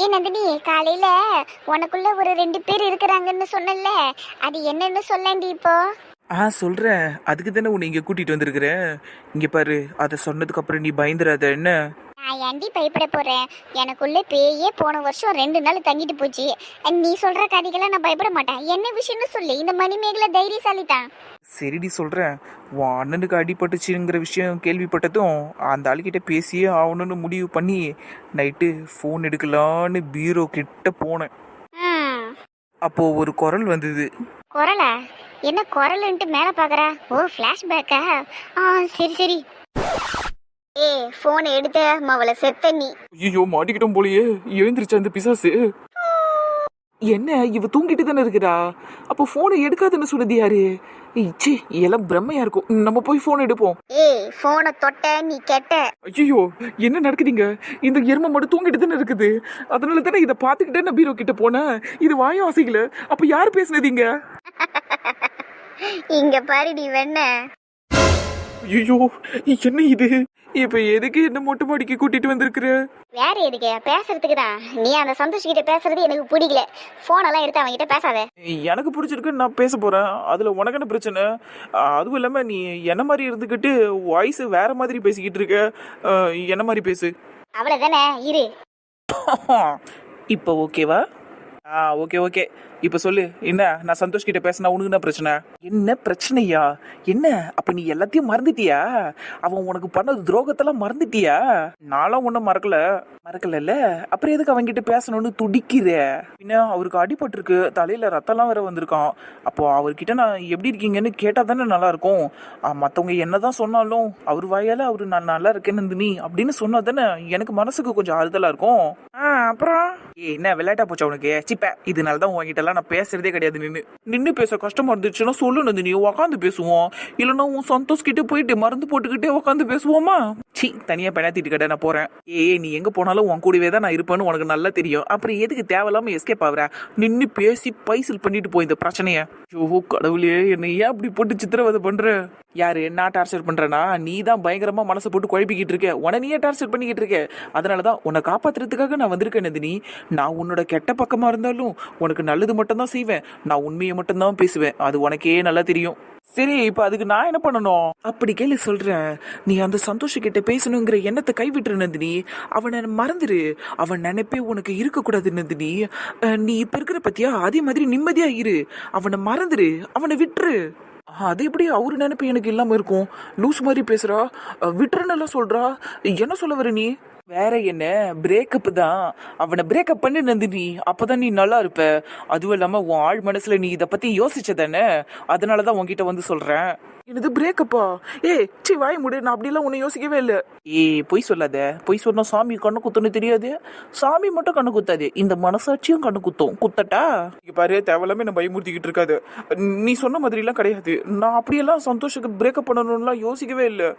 ஏன் நந்தினி, காலையில உனக்குள்ள ஒரு 2 பேர் இருக்கிறாங்கன்னு சொன்னல, அது என்னன்னு சொல்லண்டி இப்போ. சொல்றேன். அதுக்கு தானே உன்னை இங்க கூட்டிட்டு வந்திருக்கிறேன். இங்க பாரு, அதை சொன்னதுக்கு அப்புறம் நீ பயந்துராத என்ன. நான் ஏன்டி பயப்பட போறேன்? எனக்குள்ள பேயே போன வருஷம் 2 நாள் தங்கிட்டு போச்சு. நீ சொல்ற கதைக்கெல்லாம் நான் பயப்பட மாட்டேன். என்ன விஷயம்னு சொல்லு. இந்த மணிமேகலை தைரியசாலி தான். சரிடி சொல்றேன். உன் அண்ணனுக்கு அடிபட்டுச்சுங்கிற விஷயம் கேள்விப்பட்டதும் அந்த ஆளுகிட்ட பேசியே ஆகணும்னு முடிவு பண்ணி நைட்டு ஃபோன் எடுக்கலான்னு பீரோ கிட்ட போனேன். ம், அப்போ ஒரு குரல் வந்தது. குரலா? என்ன குரலுன்ட்டு மேல பாக்குற? ஓ, பிளாஷ்பேக்கா? சரி சரி. ஏ, போனை எடுத்த மவளை செத்த நீ. ஐயோ, மாட்டிக்கிட்டோம் போலயே. எழுந்திருச்சு அந்த பிசாசு. என்ன, இவ தூங்கிட்டு தானே இருக்கிறா? அப்போ போனை எடுக்காதுன்னு சொன்னது யாரு? ச்சீ, எல்லாம் பிரம்மையா இருக்கும். நம்ம போய் போன் எடுப்போம். ஏய், போனை தொட்ட நீ கெட்ட. ஐயோ, என்ன நடக்குதுங்க? இந்த எருமை மட்டும் தூங்கிட்டு தானே இருக்குது. அதனால தானே இதை பார்த்துக்கிட்டே நான் பீரோ கிட்ட போனேன். இது வாயும் அசைக்கல. அப்ப யாரு பேசுனதீங்க? இங்க பாருடி வெண்ண. ஐயோ, என்ன இது? இப்ப எதுக்கு என்ன மொட்டை மாடிக்கு கூட்டிட்டு வந்திருக்கிற? வேற எதுக்கு? பேசுறதுக்கு தான். நீ அந்த சந்தோஷ் கிட்ட பேசுறது எனக்கு பிடிக்கல. போன் எல்லாம் எடுத்து அவன் கிட்ட பேசாத. எனக்கு பிடிச்சிருக்கு, நான் பேச போறேன். அதுல உனக்கு என்ன பிரச்சனை? அதுவும் இல்லாம நீ என்ன மாதிரி இருந்துகிட்டு வாய்ஸ் வேற மாதிரி பேசிக்கிட்டு இருக்க. என்ன மாதிரி பேசு. அவ்வளவுதானே, இரு. இப்போ ஓகேவா? Okay okay. இப்ப சொல்லு, என்ன? நான் சந்தோஷ் கிட்ட பேசினா உனக்கு என்ன பிரச்சனை? என்ன பிரச்சனையா? என்ன அப்ப நீ எல்லாத்தையும் மறந்துட்டியா? அவன் உனக்கு பண்ண துரோகத்தெல்லாம் மறந்துட்டியா? நானும் ஒன்னும் மறக்கல. அப்புறம் எதுக்கு அவங்க கிட்ட பேசணும்னு துடிக்கிற? பின்ன அவருக்கு அடிபட்டிருக்கு, தலையில ரத்தம்லாம் வேற வந்திருக்கான். அப்போ அவர்கிட்ட நான் எப்படி இருக்கீங்கன்னு கேட்டா தானே நல்லா இருக்கும். மத்தவங்க என்னதான் சொன்னாலும் அவர் வாயால அவரு நான் நல்லா இருக்கேன்னு நீ அப்படின்னு சொன்னா தானே எனக்கு மனசுக்கு கொஞ்சம் ஆறுதலா இருக்கும். அப்புறம் என்ன விளையாட்டா போச்சா உனக்கு? சிப்ப, இதனாலதான் உங்ககிட்ட நான் பேசுறதே கிடையாது. நின்னு பேச கஷ்டமா இருந்துச்சுன்னா சொல்லு நந்தினி, உட்காந்து பேசுவோம். இல்லைன்னா உன் சந்தோஷ் கிட்ட போயிட்டு மருந்து போட்டுக்கிட்டே உட்காந்து பேசுவோமா? சி, தனியா பெணாத்திட்டு கிட்ட நான் போறேன். நீ எங்க போனாலும் உன் கூடவே தான் நான் இருப்பேன்னு உனக்கு நல்லா தெரியும். அப்புறம் எதுக்கு தேவையில்லாம எஸ்கேப் ஆகுற? நின்னு பேசி பைசல் பண்ணிட்டு போய் இந்த பிரச்சனைய. ஐயோ கடவுளே, என்ன ஏன் அப்படி போட்டு சித்திரவதை பண்ற? யாரு? நான் டார்ச்சர் பண்றேனா? நீ தான் பயங்கரமா மனசை போட்டு குழப்பிக்கிட்டு இருக்க. உடனே டார்ச்சர் பண்ணிக்கிட்டு இருக்க. அதனாலதான் உன்னை காப்பாத்துறதுக்காக நான் வந்திருக்கேன் நந்தினி. நான் உன்னோட கெட்ட பக்கமா இருந்தாலும் உனக்கு நல்லது மட்டும் தான் செய்வேன். நான் உண்மையை மட்டும் தான் பேசுவேன். அது உனக்கே நல்லா தெரியும். சரி, இப்ப அதுக்கு நான் என்ன பண்ணணும்? அப்படி கேள்வி சொல்றேன். நீ அந்த சந்தோஷ கிட்ட பேசணுங்கிற எண்ணத்தை கைவிட்டுரு நந்தினி. அவனை மறந்துரு. அவன் நினைப்பே உனக்கு இருக்க கூடாது நந்தினி. நீ இப்ப இருக்கிற பத்தியா, அதே மாதிரி நிம்மதியா இரு. அவனை மறந்துரு, அவனை விட்டுரு. அது எப்படி அவரு நினைப்பு எனக்கு இல்லாம இருக்கும்? லூஸ் மாதிரி பேசுறா. விட்டுருன்னு சொல்றா. என்ன சொல்ல வர நீ? வேற என்ன, பிரேக்கப் தான். அவனை பிரேக்கப் பண்ணு நந்தினி, அப்பதான் நீ நல்லா இருப்ப. அதுவும் இல்லாம உன் ஆள் மனசுல நீ இதை பத்தி யோசிச்சதானே, அதனாலதான் உன்கிட்ட வந்து சொல்றேன். என்னது பிரேக்கப்பா? சி வாய முடி, நான் அப்படியெல்லாம் உன்னை யோசிக்கவே இல்லை. பொய் சொல்லாத. பொய் சொன்னா சாமி கண்ணு குத்துன்னு தெரியாது. சாமி மட்டும் கண்ணு குத்தாது, இந்த மனசாட்சியும் கண்ணு குத்தும். குத்தட்டா? இங்க பாரு, தேவையில்லாம என்ன பயமுறுத்திக்கிட்டு இருக்காது. நீ சொன்ன மாதிரி எல்லாம் கிடையாது. நான் அப்படியெல்லாம் சந்தோஷத்துக்கு பிரேக்கப் பண்ணணும்லாம் யோசிக்கவே இல்லை.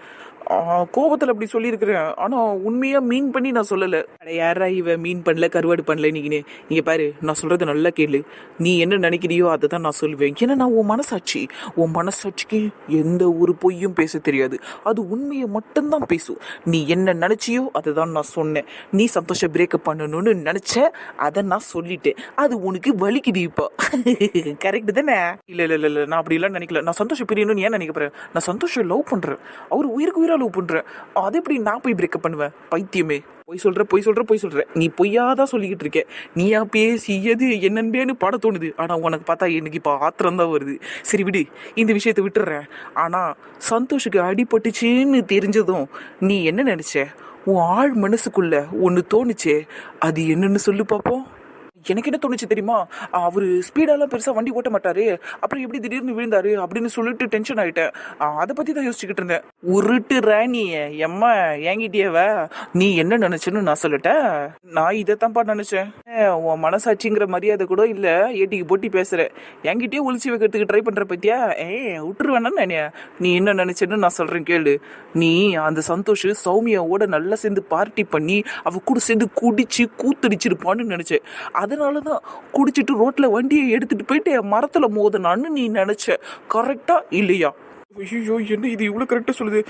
கோபத்துல அப்படி சொல்லியிருக்கிறேன். ஆனா உண்மையா மீன் பண்ணி நான் சொல்லல. யாரா இவ மீன் பண்ணல கருவாடு பண்ணல நீங்க? இங்க பாரு, நான் சொல்றது நல்லா கேளு. நீ என்ன நினைக்கிறியோ அதை தான் நான் சொல்லுவேன். ஏன்னா நான் உன் மனசாட்சிக்கு எந்த ஒரு பொய்யும் பேச தெரியாது. அது உண்மையை மட்டும்தான் பேசும். நீ என்ன நினைச்சியோ அதை தான் நான் சொன்னேன். நீ சந்தோஷம் பிரேக்கப் பண்ணணும்னு நினைச்ச, அதை நான் சொல்லிட்டேன். அது உனக்கு வலிக்குது இப்போ. கரெக்ட் தானே? இல்ல, நான் அப்படி எல்லாம் நினைக்கல. நான் சந்தோஷம் பிரியணும்னு ஏன் நினைக்கிறேன்? நான் சந்தோஷம் லவ் பண்றேன். அவர் உயிருக்கு உயிரா லவ் பண்றேன். அது எப்படி நான் போய் பிரேக்கப் பண்ணுவேன்? பைத்தியமே. பொய் சொல்ற. நீ பொய்யாதான் சொல்லிக்கிட்டு இருக்க. நீயா பேசியது என்னன்னு பாட தோணுது. ஆனா உனக்கு பார்த்தா எனக்கு இப்ப ஆத்திரம் தான் வருது. சரி விடு, இந்த விஷயத்தை விட்டுறேன். ஆனா சந்தோஷுக்கு அடிபட்டுச்சுன்னு தெரிஞ்சதும் நீ என்ன நினைச்ச? உன் ஆள் மனசுக்குள்ள ஒன்னு தோணுச்சே, அது என்னன்னு சொல்லு பாப்போம். எனக்கு என்ன தோணுச்சு தெரியுமா? அவரு ஸ்பீடாலாம் பெருசா வண்டி ஓட்ட மாட்டாரு, அப்புறம் எப்படி திடீர்னு விழுந்தாரு அப்படின்னு சொல்லிட்டு டென்ஷன் ஆயிட்டேன். அதை பத்தி தான் யோசிச்சுக்கிட்டு இருந்தேன். உருட்டு ராணி எம்மா, ஏங்கிட்டியவ. நீ என்ன நினைச்சேன்னு நான் சொல்லட்டேன். நான் இதைத்தான்ப்பா நினைச்சேன். உன் மனசாட்சிங்கிற மரியாதை கூட இல்ல, ஏட்டிக்கு போட்டி பேசுற. என்கிட்டயே ஒளிச்சு வைக்கிறதுக்கு ட்ரை பண்ற பத்தியா? விட்டுருவேன்னு நினையா? நீ என்ன நினைச்சேன்னு நான் சொல்றேன் கேளு. நீ அந்த சந்தோஷ் சௌமியாவோட நல்லா சேர்ந்து பார்ட்டி பண்ணி அவ கூட சேர்ந்து குடிச்சு கூத்தடிச்சிருப்பான்னு நினைச்சேன். அதனாலதான் குடிச்சிட்டு ரோட்ல வண்டியை எடுத்துட்டு போயிட்டு மரத்துல மோதனான்னு நீ நினைச்ச. கரெக்டா இல்லையா? ஐயோ, என்ன இது இவ்வளவு கரெக்டா சொல்லுது?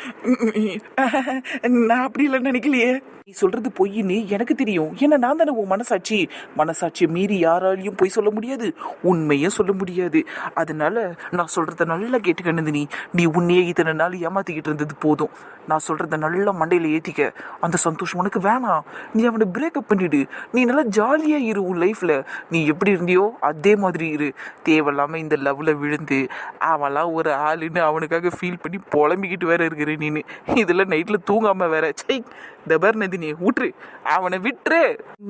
நான் அப்படி இல்லை நினைக்கலையே. நீ சொல்றது பொய்ன்னு எனக்கு தெரியும். ஏன்னா நான் தானே உன் மனசாட்சியை மீறி யாராலையும் பொய் சொல்ல முடியாது, உண்மையும் சொல்ல முடியாது. அதனால நான் சொல்றத நல்லா கேட்டுக்க நந்தினி. நீ உன்னையே இத்தனை நாள் ஏமாத்திக்கிட்டு இருந்தது போதும். நான் சொல்றத நல்லா மண்டையில ஏத்திக்க. அந்த சந்தோஷம் உனக்கு வேணாம். நீ அவனை பிரேக்கப் பண்ணிடு. நீ நல்லா ஜாலியா இரு. உன் லைஃப்ல நீ எப்படி இருந்தியோ அதே மாதிரி இரு. தேவையில்லாம இந்த லவ்ல விழுந்து அவன்லாம் ஒரு ஆளுன்னு அவனுக்காக ஃபீல் பண்ணி புலம்பிக்கிட்டு வேற இருக்கிற நீனு. இதுல நைட்ல தூங்காம வேற சை. இந்த பார் நந்தினி, விட்டுரு, அவனை விட்டுரு.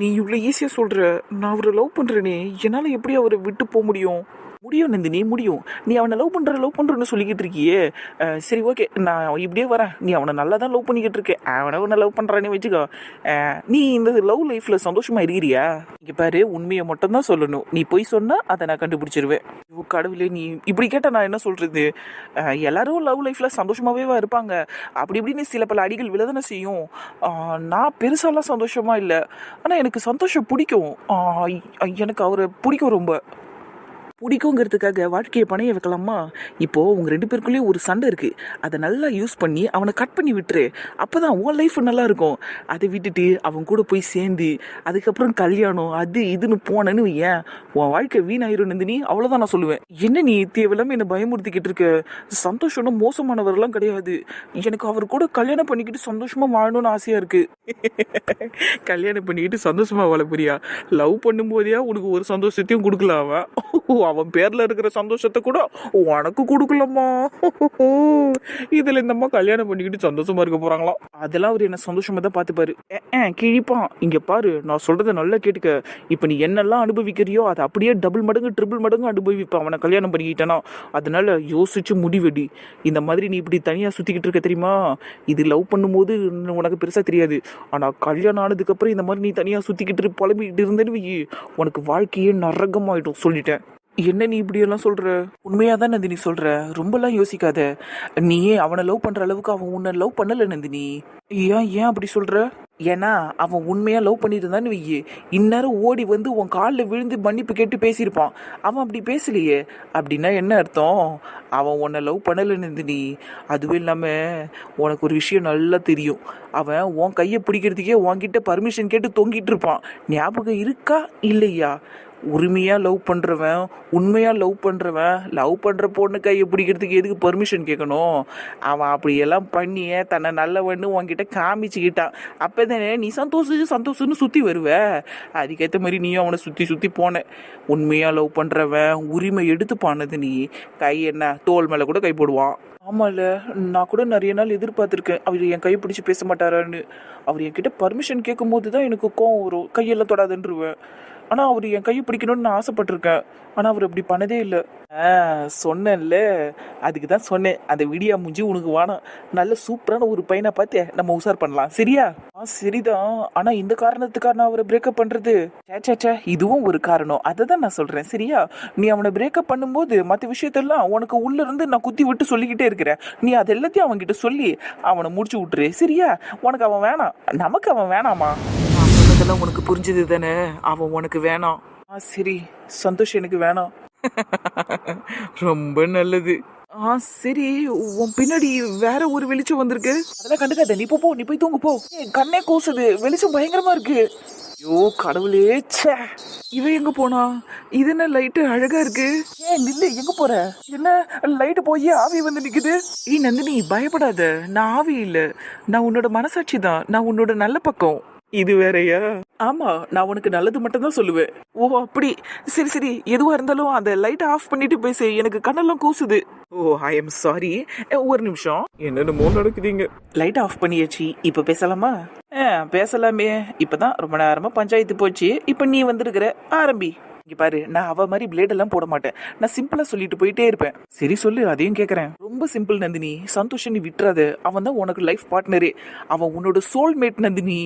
நீ இவ்வளவு ஈஸியா சொல்ற. நான் அவரை லவ் பண்றேனே, என்னால எப்படி அவரை விட்டு போக முடியும்? முடியும் நந்தினி, முடியும். நீ அவனை லவ் பண்றன்னு சொல்லிக்கிட்டு இருக்கியே. சரி ஓகே, நான் இப்படியே வரேன். நீ அவனை நல்லா தான் லவ் பண்ணிக்கிட்டு இருக்க. அவனை உன்னை லவ் பண்றானே வச்சுக்கோ. நீ இந்த லவ் லைஃப்ல சந்தோஷமா இருக்கிறியா? இங்க பாரு, உண்மையை மட்டும் தான் சொல்லணும். நீ போய் சொன்னா அதை நான் கண்டுபிடிச்சிருவேன். ஐயோ கடவுளே, நீ இப்படி கேட்டா நான் என்ன சொல்றது? எல்லாரும் லவ் லைஃப்ல சந்தோஷமாவே இருப்பாங்க. அப்படி இப்படின்னு சில பல அடிகள் விழதானே செய்யும். நான் பெருசாலாம் சந்தோஷமா இல்லை. ஆனா எனக்கு சந்தோஷம் பிடிக்கும். எனக்கு அவரை பிடிக்கும், ரொம்ப பிடிக்குங்கிறதுக்காக வாழ்க்கையை பணைய வைக்கலாமா? இப்போது உங்கள் 2 பேருக்குள்ளேயும் ஒரு சண்டை இருக்குது. அதை நல்லா யூஸ் பண்ணி அவனை கட் பண்ணி விட்டுரு. அப்போ தான் உன் லைஃப் நல்லா இருக்கும். அதை விட்டுட்டு அவன் கூட போய் சேர்ந்து அதுக்கப்புறம் கல்யாணம் அது இதுன்னு போனேன்னு ஏன் உன் வாழ்க்கை வீணாயிரும் நந்தினி. அவ்வளோதான் நான் சொல்லுவேன். என்ன நீ தேவையில்லாமல் என்னை பயமுறுத்திக்கிட்டு இருக்க? சந்தோஷம்னா மோசமானவரெல்லாம் கிடையாது. எனக்கு அவர் கூட கல்யாணம் பண்ணிக்கிட்டு சந்தோஷமாக வாழணும்னு ஆசையாக இருக்குது. கல்யாணம் பண்ணிக்கிட்டு சந்தோஷமாக வாழ போறியா? லவ் பண்ணும்போதே உனக்கு ஒரு சந்தோஷத்தையும் கொடுக்கலாமா? அவன் பேர்ல இருக்கிற சந்தோஷத்தை கூட உனக்கு கொடுக்கலாமா? இதுல இந்தம்மா கல்யாணம் பண்ணிக்கிட்டு சந்தோஷமா இருக்க போறாங்களாம். அதெல்லாம் அவர் என்ன சந்தோஷமா தான் பார்த்துப்பாரு. கிழிப்பான். இங்க பாரு, நான் சொல்றத நல்லா கேட்டுக்க. இப்ப நீ என்னெல்லாம் அனுபவிக்கிறியோ அதை அப்படியே டபுள் மடங்கு ட்ரிபிள் மடங்கு அனுபவிப்பான் அவனை கல்யாணம் பண்ணிக்கிட்டானா. அதனால யோசிச்சு முடிவெடி. இந்த மாதிரி நீ இப்படி தனியா சுத்திக்கிட்டு இருக்க தெரியுமா? இது லவ் பண்ணும்போது உனக்கு பெருசா தெரியாது. ஆனா கல்யாணம் ஆனதுக்கு அப்புறம் இந்த மாதிரி நீ தனியா சுத்திக்கிட்டு புலம்பிக்கிட்டு இருந்தேன்னு உனக்கு வாழ்க்கையே நரகமாயிடும். சொல்லிட்டேன். என்ன நீ இப்படியெல்லாம் சொல்ற? உண்மையா தான் நந்தினி சொல்ற. ரொம்பலாம் யோசிக்காத. நீயே அவனை லவ் பண்ற அளவுக்கு அவன் உன்னை லவ் பண்ணல நந்தினி. ஏன் அப்படி சொல்ற? ஏன்னா அவன் உண்மையா லவ் பண்ணிட்டு இருந்தான்னு வையே, இந்நேரம் ஓடி வந்து உன் காலில் விழுந்து மன்னிப்பு கேட்டு பேசியிருப்பான். அவன் அப்படி பேசலையே. அப்படின்னா என்ன அர்த்தம்? அவன் உன்னை லவ் பண்ணல நந்தினி. அதுவும் இல்லாம உனக்கு ஒரு விஷயம் நல்லா தெரியும். அவன் உன் கையை பிடிக்கிறதுக்கே உன்கிட்ட பர்மிஷன் கேட்டு தொங்கிட்டு இருப்பான். ஞாபகம் இருக்கா இல்லையா? உரிமையாக லவ் பண்ணுறவன், உண்மையாக லவ் பண்ணுற பொண்ணு கையை பிடிக்கிறதுக்கு எதுக்கு பர்மிஷன் கேட்கணும்? அவன் அப்படியெல்லாம் பண்ணியே தன்னை நல்லவன்னு உன்கிட்ட காமிச்சுக்கிட்டான். அப்போ தானே நீ சந்தோஷம்னு சுற்றி வருவ. அதுக்கேற்ற மாதிரி நீயும் அவனை சுற்றி போன. உண்மையாக லவ் பண்ணுறவன் உரிமை எடுத்துப்பானது. நீ கை என்ன தோல் மேலே கூட கை போடுவான். ஆமாம்ல, நான் கூட நிறைய நாள் எதிர்பார்த்துருக்கேன் அவர் என் கையை பிடிச்சி பேச மாட்டாரான்னு. அவர் என்கிட்ட பர்மிஷன் கேட்கும் போது தான் எனக்கு கோவம் வரும். கையெல்லாம் தொடாதுன்றுவேன். ஆனால் அவர் என் கையை பிடிக்கணும்னு நான் ஆசைப்பட்டிருக்கேன். ஆனால் அவர் அப்படி பண்ணதே இல்லை. சொன்னேன்ல, அதுக்கு தான் சொன்னேன். அந்த வீடியோ முடிஞ்சு உனக்கு வேணாம். நல்ல சூப்பரான ஒரு பையனை பார்த்து நம்ம உசார் பண்ணலாம். சரியா? சரிதான். ஆனால் இந்த காரணத்துக்காக நான் அவரை பிரேக்கப் பண்ணுறது, இதுவும் ஒரு காரணம். அதை தான் நான் சொல்கிறேன். சரியா? நீ அவனை பிரேக்கப் பண்ணும்போது மற்ற விஷயத்தெல்லாம் உனக்கு உள்ள இருந்து நான் குத்தி விட்டு சொல்லிக்கிட்டே இருக்கிறேன். நீ அது எல்லாத்தையும் அவன்கிட்ட சொல்லி அவனை முடிச்சு விட்டுரு. சரியா? உனக்கு அவன் வேணாம், நமக்கு அவன் வேணாமா? சொன்னதெல்லாம் உனக்கு புரிஞ்சது தானே? அவன் உனக்கு வேணாம். சரி, சந்தோஷம் எனக்கு வேணாம். ரொம்ப நல்லது. சரி, உன் பின்னாடி வேற ஒரு வெளிச்சம் வந்திருக்கு. அதெல்லாம் கண்டுக்காத. நீ போ, நீ போய் தூங்கு போ. கண்ணே கூசுது. வெளிச்சம் பயங்கரமா இருக்கு. ஐயோ கடவுளே, இவன் எங்க போனா? இது என்ன லைட்டு அழகா இருக்கு. நில்லு, எங்க போற? என்ன லைட்டு போய் ஆவி வந்து நிக்குது? நந்தினி பயப்படாத. நான் ஆவி இல்ல, நான் உன்னோட மனசாட்சி தான். நான் உன்னோட நல்ல பக்கம். இது வேறையா? ஆமா, நான் உனக்கு நல்லது மட்டும் தான் சொல்லுவேன். ஓ அப்படி. சரி, எதுவா இருந்தாலும் அந்த லைட் ஆஃப் பண்ணிட்டு பேசு. எனக்கு கண்ணெல்லாம் கூசுது. ஓ ஐ எம் சாரி. ஒரு நிமிஷம். என்னென்னமோ நடக்குதுங்க. லைட் ஆஃப் பண்ணியாச்சு. இப்ப பேசலாமா? பேசலாமே. இப்பதான் ரொம்ப நேரமா பஞ்சாயத்து போச்சு. இப்ப நீ வந்திருக்கிற, ஆரம்பி. இங்க பாரு, நான் அவ மாதிரி பிளேடெல்லாம் போட மாட்டேன். நான் சிம்பிளா சொல்லிட்டு போயிட்டே இருப்பேன். சரி சொல்லு, அதையும் கேட்கறேன். ரொம்ப சிம்பிள் நந்தினி. சந்தோஷம் நீ விட்டுறாத. அவன் தான் உனக்கு லைஃப் பார்ட்னரே. அவன் உன்னோட சோல்மேட் நந்தினி.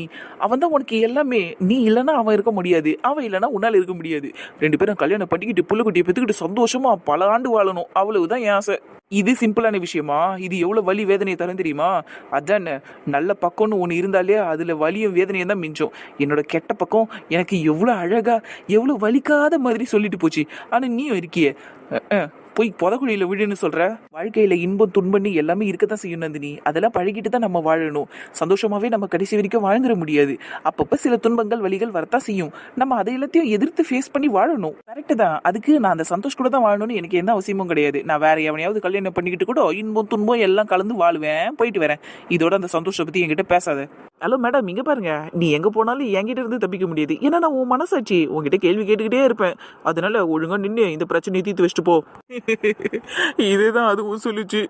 அவன் தான் உனக்கு எல்லாமே. நீ இல்லைன்னா அவன் இருக்க முடியாது, அவன் இல்லைன்னா உன்னால இருக்க முடியாது. 2 பேரும் கல்யாணம் பண்ணிக்கிட்டு புள்ளக்குட்டியை பெற்றுக்கிட்டு சந்தோஷமா பல ஆண்டு வாழணும். அவ்வளவுதான் என் ஆசை. இது சிம்பிளான விஷயமா? இது எவ்வளவு வலி வேதனையை தரும் தெரியுமா? அதான் நல்ல பக்கம்னு ஒன்று இருந்தாலே அதுல வலியும் வேதனையும் தான் மிஞ்சம். என்னோட கெட்ட பக்கம் எனக்கு எவ்வளவு அழகா எவ்வளவு வலிக்காத மாதிரி சொல்லிட்டு போச்சு. ஆனா நீயும் இருக்கியே, போய் புதக்குழியில விடுன்னு சொல்ற? வாழ்க்கையில இன்பம் துன்பம்னு எல்லாமே இருக்கத்தான் செய்யும் நந்தினி. அதெல்லாம் பழகிட்டு தான் நம்ம வாழணும். சந்தோஷமாவே நம்ம கடைசி வரைக்கும் வாழ்ந்துட முடியாது. அப்பப்ப சில துன்பங்கள் வலிகள் வரத்தான் செய்யும். நம்ம அதை எல்லாத்தையும் எதிர்த்து ஃபேஸ் பண்ணி வாழணும். கரெக்ட் தான். அதுக்கு நான் அந்த சந்தோஷ் கூட தான் வாழணும்னு எனக்கு எந்த அவசியமும் கிடையாது. நான் வேற எவனையாவது கல்யாணம் பண்ணிக்கிட்டு கூட இன்பம் துன்பம் எல்லாம் கலந்து வாழ்வேன், போயிட்டு வரேன். இதோட அந்த சந்தோஷத்தை பத்தி என்கிட்ட பேசாத. ஹலோ மேடம், இங்க பாருங்க, நீ எங்க போனாலும் என்கிட்ட இருந்து தப்பிக்க முடியாது. ஏன்னா நான் உன் மனசாட்சி, உங்ககிட்ட கேள்வி கேட்டுக்கிட்டே இருப்பேன். அதனால ஒழுங்கா நின்று இந்த பிரச்சனையை தீர்த்து வச்சுட்டு போ. இதேதான் அதுவும் சொல்லிச்சு.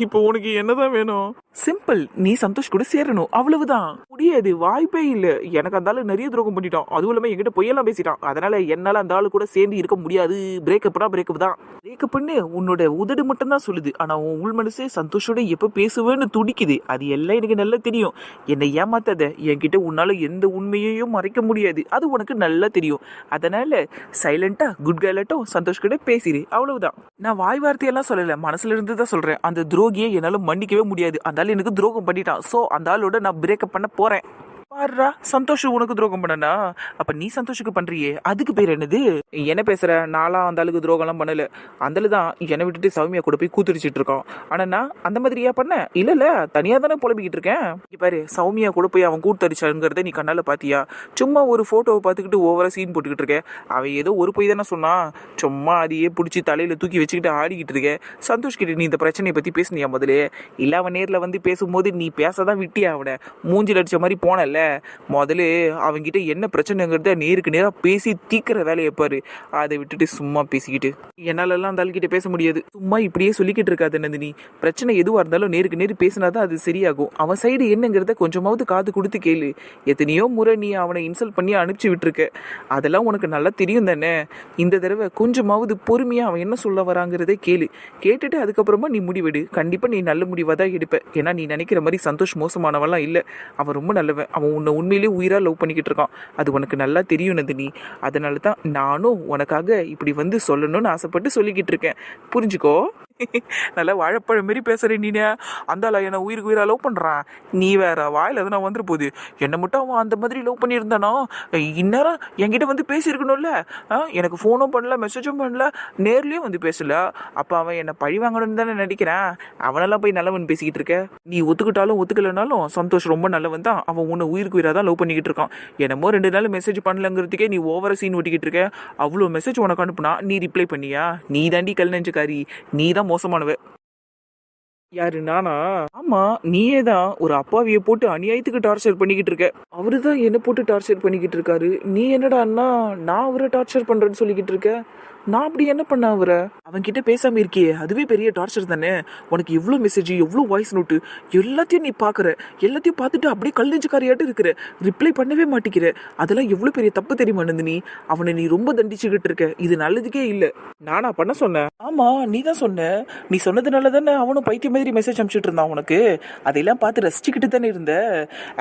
இப்போ உனக்கு என்னதான் வேணும்? சிம்பிள், நீ சந்தோஷ் கூட சேரணும், அவ்வளவுதான். முடியாது, வாய்ப்பே இல்ல. எனக்கு அந்த ஆளு நிறைய துரோகம் பண்ணிட்டான். அதுவும் இல்லாம என்கிட்ட பொய்யெல்லாம் பேசிட்டான். அதனால என்னால அந்த ஆளு கூட சேர்ந்து இருக்க முடியாது. பிரேக்கப்னா பிரேக்கப் தான். பிரேக்கப் பண்ணு உன்னோட உதடு மட்டும் தான் சொல்லுது. ஆனா உன் உள் மனசு சந்தோஷோட எப்ப பேசுவேன்னு துடிக்குது. அது எல்லாம் எனக்கு நல்லா தெரியும். என்னை ஏமாத்தாத. என்கிட்ட உன்னால எந்த உண்மையையும் மறைக்க முடியாது. அது உனக்கு நல்லா தெரியும். அதனால சைலண்டா குட் கேர்லட்டும் சந்தோஷ் கூட பேசிடு, அவ்வளவுதான். நான் வாய் வார்த்தையெல்லாம் சொல்லல, மனசுல இருந்து தான் சொல்றேன். அந்த துரோகியை என்னால மன்னிக்கவே முடியாது. அந்த ஆள் எனக்கு துரோகம் பண்ணிட்டான். சோ அந்த ஆளோட நான் பிரேக்கப் பண்ண போறேன். பாருடா, சந்தோஷ் உனக்கு துரோகம் பண்ணனா? அப்ப நீ சந்தோஷுக்கு பண்றியே, அதுக்கு பேர் என்னது? என்ன பேசுற? நான்லாம் அந்த ஆளுக்கு துரோகம் எல்லாம் பண்ணல. அந்த ஆளு தான் என்னை விட்டுட்டு சௌமியா கூட போய் கூத்துடிச்சிட்டு இருக்கான். ஆனா நான் அந்த மாதிரியா பண்ண? இல்ல தனியா தானே புலம்பிக்கிட்டு இருக்கேன். பாரு, சௌமியா கூட போய் அவன் கூத்தடிச்சாங்கிறத நீ கண்ணால பாத்தியா? சும்மா ஒரு போட்டோவை பார்த்துக்கிட்டு ஓவரா சீன் போட்டுக்கிட்டு இருக்க. அவன் ஏதோ ஒரு போய் தானே சொன்னான். சும்மா அதையே பிடிச்சி தலையில தூக்கி வச்சுக்கிட்டு ஆடிக்கிட்டு இருக்க. சந்தோஷ் கிட்ட நீ இந்த பிரச்சனையை பத்தி பேசுனியா முதலே? இல்ல அவன் நேர்ல வந்து பேசும்போது நீ பேசதான் விட்டியா? அவனை மூஞ்சில் அடிச்ச மாதிரி போனல. முதல்ல அவங்கிட்ட என்ன பிரச்சனைங்கிறத நேருக்கு நேராக பேசி தீக்கிற வேலையை பாரு. அதை விட்டுட்டு சும்மா பேசிக்கிட்டு என்னாலலாம் அந்த ஆள்கிட்ட பேச முடியாது. சும்மா இப்படியே சொல்லிக்கிட்டு இருக்காது நந்தினி. பிரச்சனை எதுவாக இருந்தாலும் நேருக்கு நேரு பேசினாதான் அது சரியாகும். அவன் சைடு என்னங்கிறத கொஞ்சமாவது காது கொடுத்து கேளு. எத்தனையோ முறை நீ அவனை இன்சல்ட் பண்ணி அனுப்பிச்சு விட்டுருக்க. அதெல்லாம் உனக்கு நல்லா தெரியும் தானே. இந்த தடவை கொஞ்சமாவது பொறுமையாக அவன் என்ன சொல்ல வராங்கிறதே கேளு. கேட்டுட்டு அதுக்கப்புறமா நீ முடிவெடு. கண்டிப்பாக நீ நல்ல முடிவாக தான் எடுப்ப. ஏன்னா நீ நினைக்கிற மாதிரி சந்தோஷ் மோசமானவெல்லாம் இல்லை. அவன் ரொம்ப நல்லவன். அவன் உன்னை உண்மையிலேயே உயிரா லவ் பண்ணிக்கிட்டு இருக்கான். அது உனக்கு நல்லா தெரியும் நந்தினி. அதனால தான் நானும் உனக்காக இப்படி வந்து சொல்லணும்னு ஆசைப்பட்டு சொல்லிக்கிட்டு இருக்கேன். புரிஞ்சுக்கோ. நல்லா வாழைப்பழம் மாரி பேசுறேன் நீ. அந்த ஆளா என்ன உயிருக்கு உயிரா லவ் பண்றான்? நீ வேற வாயில எதுனா வந்துரு போகுது. என்ன மட்டும் அவன் அந்த மாதிரி லவ் பண்ணியிருந்தானோ இந்நேரம் என்கிட்ட வந்து பேசியிருக்கணும்ல. எனக்கு ஃபோனும் பண்ணல, மெசேஜும் பண்ணல, நேர்லயும் வந்து பேசல. அப்ப அவன் என்ன பழி வாங்கணும்னு தானே நடிக்கிறான். அவனெல்லாம் போய் நல்லவன் பேசிக்கிட்டு இருக்க. நீ ஒத்துக்கிட்டாலும் ஒத்துக்கலனாலும் சந்தோஷ் ரொம்ப நல்லவன் தான். அவன் உன்னை உயிருக்கு உயிராக தான் லவ் பண்ணிக்கிட்டு இருக்கான். என்னமோ 2 நாள் மெசேஜ் பண்ணலங்கிறதுக்கே நீ ஓவரா சீன் ஓட்டிக்கிட்டு இருக்க. அவ்வளோ மெசேஜ் உனக்கு அனுப்புனா நீ ரிப்ளை பண்ணியா? நீ தாண்டி கல் நெஞ்சுக்காரி. நீ தான் மோசமானவ. யாரு, நானா? ஆமா, நீயே தான். ஒரு அப்பாவியை போட்டு அநியாயத்துக்கு டார்ச்சர் பண்ணிக்கிட்டு இருக்க. அவரு தான் என்ன போட்டு டார்ச்சர் பண்ணிக்கிட்டு இருக்காரு. நீ என்னடா அண்ணா நான் அவரை டார்ச்சர் பண்றேன்னு சொல்லிக்கிட்டு இருக்க? நான் அப்படி என்ன பண்ண அவரை? அவன்கிட்ட பேசாம இருக்கியே, அதுவே பெரிய டார்ச்சர் தானே. உனக்கு எவ்வளோ மெசேஜ், எவ்வளோ வாய்ஸ் நோட்டு, எல்லாத்தையும் நீ பார்க்குற. எல்லாத்தையும் பார்த்துட்டு அப்படியே கல் நெஞ்சுக்காரியாட்டு இருக்கிற. ரிப்ளை பண்ணவே மாட்டேங்கிற. அதெல்லாம் எவ்வளோ பெரிய தப்பு தெரியுமா நந்தினி? அவனை நீ ரொம்ப தண்டிச்சுக்கிட்டு இருக்க. இது நல்லதுக்கே இல்லை. நானா பண்ண சொன்னேன்? ஆமா, நீ தான் சொன்ன. நீ சொன்னதுனால தானே அவனும் பைத்திய மாதிரி மெசேஜ் அனுப்பிச்சிட்டு இருந்தான் உனக்கு. அதையெல்லாம் பார்த்து ரசிச்சுக்கிட்டு தானே இருந்த.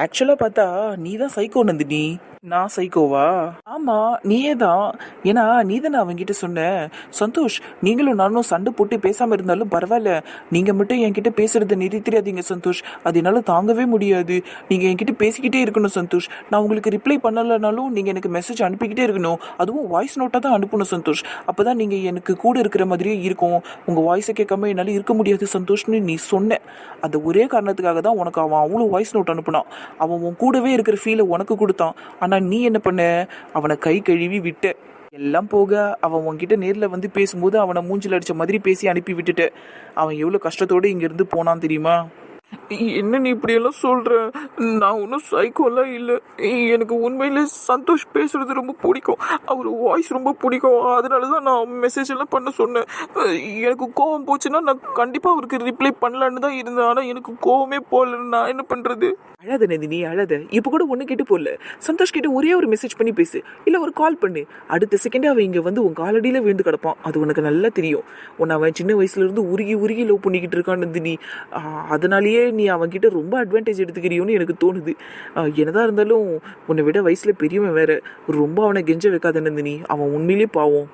ஆக்சுவலா பார்த்தா நீ தான் சைக்கோ நந்தினி. நான் சைக்கோவா? ஆமா, நீயே தான். ஏன்னா நீ தானே அவன்கிட்ட சொன்ன, சந்தோஷ் நீங்களும் நானும் சண்டை போட்டு பேசாம இருந்தாலும் பரவாயில்ல, நீங்க மட்டும் என்கிட்ட பேசுறதை நிறுத்திடாதீங்க சந்தோஷ். அது என்னால தாங்கவே முடியாது. நீங்க என்கிட்ட பேசிக்கிட்டே இருக்கணும் சந்தோஷ். நான் உங்களுக்கு ரிப்ளை பண்ணலனாலும் நீங்க எனக்கு மெசேஜ் அனுப்பிக்கிட்டே இருக்கணும். அதுவும் வாய்ஸ் நோட்டா தான் அனுப்பணும் சந்தோஷ். அப்பதான் நீங்க எனக்கு கூட இருக்கிற மாதிரியே இருக்கும். உங்க வாய்ஸை கேட்காம என்னால இருக்க முடியாது சந்தோஷ்னு நீ சொன்ன. அந்த ஒரே காரணத்துக்காக தான் உனக்கு அவன் அவ்வளோ வாய்ஸ் நோட் அனுப்புனான். அவன் உன் கூடவே இருக்கிற ஃபீலை உனக்கு கொடுத்தான். ஆனா நீ என்ன பண்ண? அவனை கை கழுவி விட்ட. எல்லாம் போக அவன் உன்கிட்ட நேரில் வந்து பேசும்போது அவனை மூஞ்சில் அடித்த மாதிரி பேசி அனுப்பி விட்டுட்டு அவன் எவ்வளோ கஷ்டத்தோடு இங்கேருந்து போனான் தெரியுமா? என்ன நீ இப்படியெல்லாம் சொல்கிற? நான் ஒன்றும் சைக்கோலாம் இல்லை. எனக்கு உண்மையிலே சந்தோஷ் பேசுகிறது ரொம்ப பிடிக்கும். அவர் வாய்ஸ் ரொம்ப பிடிக்கும். அதனால தான் நான் மெசேஜ் எல்லாம் பண்ண சொன்னேன். எனக்கு கோவம் போச்சுன்னா நான் கண்டிப்பாக அவருக்கு ரிப்ளை பண்ணலான்னு தான் இருந்தேன். ஆனால் எனக்கு கோவமே போகல. நான் என்ன பண்ணுறது? அழாத நந்தினி, அழாத. இப்போ கூட ஒன்று கேட்டு போடல. சந்தோஷ் கிட்ட ஒரே ஒரு மெசேஜ் பண்ணி பேசு, இல்லை ஒரு கால் பண்ணு. அடுத்த செகண்டே அவன் இங்கே வந்து உன் காலடியில் விழுந்து கிடப்பான். அது உனக்கு நல்லா தெரியும். உன்னை அவன் சின்ன வயசுலேருந்து உருகி உருகி லவ் பண்ணிக்கிட்டு இருக்கான் நந்தினி. அதனாலேயே நீ அவன்கிட்ட ரொம்ப அட்வான்டேஜ் எடுத்துக்கிறியோன்னு எனக்கு தோணுது. என்னதான் இருந்தாலும் உன்னை விட வயசில் பெரியவன் வேற. ரொம்ப அவனை கெஞ்ச வைக்காத நந்தினி. அவன் உண்மையிலே பாவம்.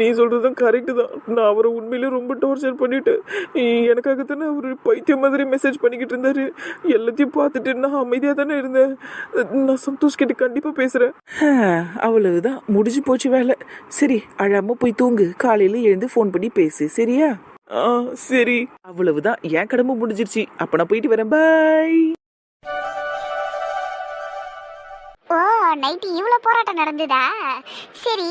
நீ சொல்றதும் கரெக்டு தான். நான் அவரை உண்மையிலே ரொம்ப டார்ச்சர் பண்ணிட்டேன். எனக்காக தானே அவர் பைத்தியம் மாதிரி மெசேஜ் பண்ணிக்கிட்டு இருந்தாரு. எல்லாத்தையும் பார்த்துட்டு நான் அமைதியாக தானே இருந்தேன். நான் சந்தோஷ் கிட்ட கண்டிப்பாக பேசுகிறேன். அவ்வளவுதான், முடிஞ்சு போச்சு வேலை. சரி, அழாம போய் தூங்கு. காலையில எழுந்து ஃபோன் பண்ணி பேசு, சரியா? சரி. அவ்வளவுதான், என் கடமை முடிஞ்சிருச்சு. அப்ப நான் போயிட்டு வரேன். பாய். ஓ, நைட்டு இவ்வளோ போராட்டம் நடந்ததா? சரி,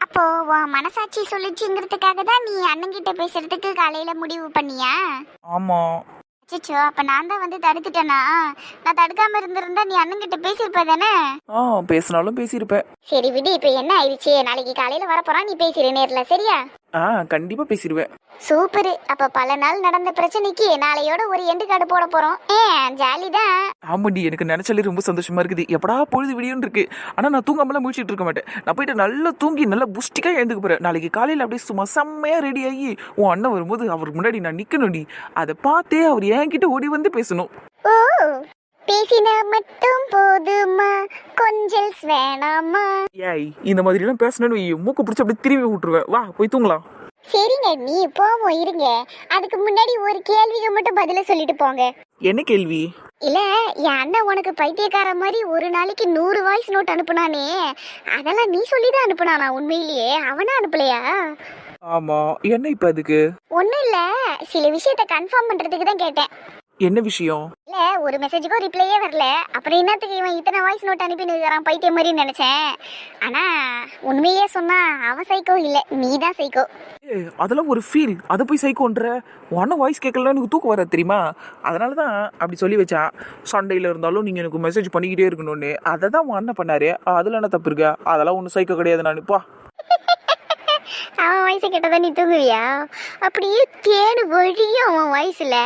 அப்போ உன் மனசாட்சி சொல்லிச்சுங்கிறதுக்காக தான் நீ அண்ணன்கிட்ட பேசுறதுக்கு காலையில முடிவு பண்ணியா? ஆமா. அச்சோ, அப்ப நான் தான் வந்து தடுத்துட்டேனா? நான் தடுக்காம இருந்திருந்தா நீ அண்ணன்கிட்ட பேசியிருப்ப தானே? பேசினாலும் பேசியிருப்பேன். சரி விடு, இப்ப என்ன ஆயிடுச்சு? நாளைக்கு காலையில வரப்போறான், நீ பேசிடு நேர்ல, சரியா? கண்டிப்பா பேசிடுவேன். சூப்பர். அப்ப பல நாள் நடந்த பிரச்சனைக்கு நாளையோட ஒரு எண்டு கார்டு போட போறோம். ஜாலி தான். ஆமாண்டி, எனக்கு நினைச்சாலே ரொம்ப சந்தோஷமா இருக்குது. எப்படா பொழுது விடியும் இருக்கு. ஆனா நான் தூங்காமலாம் முடிச்சிட்டு இருக்க மாட்டேன். நான் போயிட்டு நல்லா தூங்கி நல்லா புஷ்டிக்கா எழுந்துக்க போறேன். நாளைக்கு காலையில அப்படியே சும்மா செம்மையா ரெடி ஆகி உன் அண்ணன் வரும்போது அவருக்கு முன்னாடி நான் நிக்கணும்டி. அதை பார்த்தே அவர் என்கிட்ட ஓடி வந்து பேசணும். ஓ, பேசினா மட்டும் போதுமா, கொஞ்சம் வேணாமா? ஏய், இந்த மாதிரி எல்லாம் பேசணும்னு மூக்க பிடிச்சி அப்படியே திரும்பி விட்டுருவேன். வா போய் தூங்கலாம். சரிங்க, நீ போவோம் இருங்க. அதுக்கு முன்னாடி ஒரு கேள்விக்கு மட்டும் பதில சொல்லிட்டு போங்க. என்ன கேள்வி? இல்ல, என் அண்ணன் உனக்கு பைத்தியக்கார மாதிரி ஒரு நாளைக்கு 100 வாய்ஸ் நோட் அனுப்புனானே, அதெல்லாம் நீ சொல்லிதான் அனுப்புனானா? உண்மையிலேயே அவனா அனுப்பலையா? ஆமா, என்ன இப்ப அதுக்கு? ஒண்ணும் இல்ல, சில விஷயத்த கன்ஃபார்ம் பண்றதுக்கு தான் கேட்டேன். என்ன விஷயம்? இல்ல, ஒரு மெசேஜுக்கும் ரிப்ளையே வரல. அப்புறம் என்னத்துக்கு இவன் இத்தனை வாய்ஸ் நோட் அனுப்பி நிற்கிறான் பைத்தியம் மாதிரி நினைச்சேன். ஆனா உண்மையே சொன்னா அவன் சைக்கோ இல்ல, நீ தான் சைக்கோ. அதெல்லாம் ஒரு ஃபீல். அதை போய் சைக்கோன்ற. ஒன்னும் வாய்ஸ் கேட்கலாம், எனக்கு தூக்கம் வர தெரியுமா? அதனால தான் அப்படி சொல்லி வச்சா. சண்டையில் இருந்தாலும் நீங்கள் எனக்கு மெசேஜ் பண்ணிக்கிட்டே இருக்கணும்னு. அதை தான் உன் அண்ணன் பண்ணாரு. அதில் என்ன தப்பு இருக்கா? அதெல்லாம் ஒன்றும் சைக்கோ கிடையாது. நான் பா, அவன் வயசு கேட்டதான் நீ தூங்குவியா? அப்படியே தேனு வழியும் அவன் வயசுல.